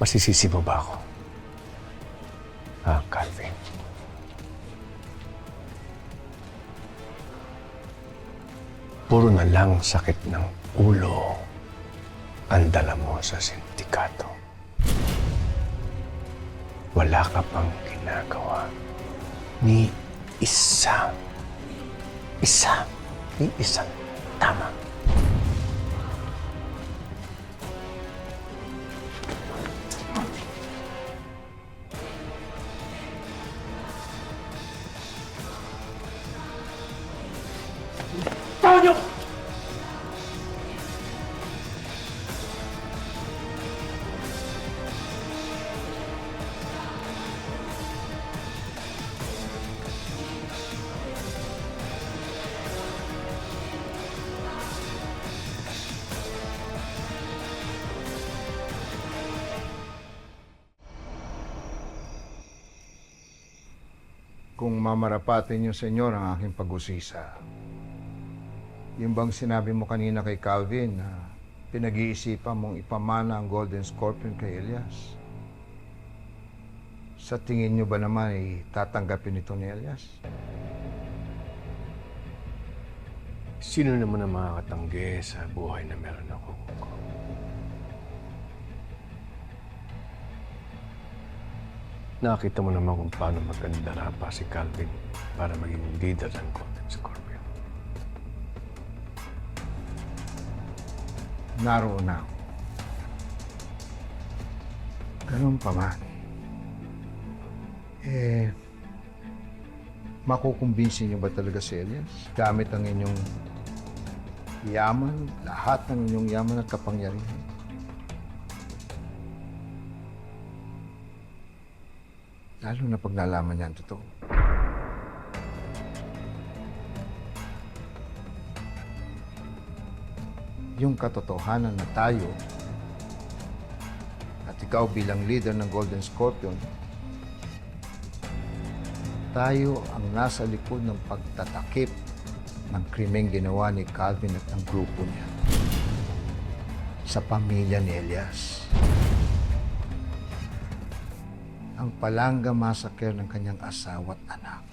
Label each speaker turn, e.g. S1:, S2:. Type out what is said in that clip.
S1: Masisisi mo ba ako? Ha, Calvin? Puro na lang sakit ng ulo ang dala mo sa sindikato. Wala ka pang ginagawa ni isang tama.
S2: Tahan niyo!
S3: Kung mamarapatin niyo, senyor, ang aking pag-usisa. Yung bang sinabi mo kanina kay Calvin na pinag-iisipan mong ipamana ang Golden Scorpion kay Elias? Sa tingin niyo ba naman ay tatanggapin ito ni Elias?
S1: Sino naman ang makakatanggi sa buhay na meron ako? Nakita mo naman kung paano magkandara pa si Calvin para maging leader ng Golden Scorpion.
S3: Naroon na ako. Ganun pa man. Makukumbinsin niyo ba talaga si Elias? Gamit ang inyong yaman, lahat ng inyong yaman at kapangyarihan. Lalo na pag nalaman niya ang totoo. Yung katotohanan na tayo at ikaw bilang leader ng Golden Scorpion, tayo ang nasa likod ng pagtatakip ng krimeng ginawa ni Calvin at ang grupo niya sa pamilya ni Elias. Ang Palanga Massacre ng kanyang asawa at anak.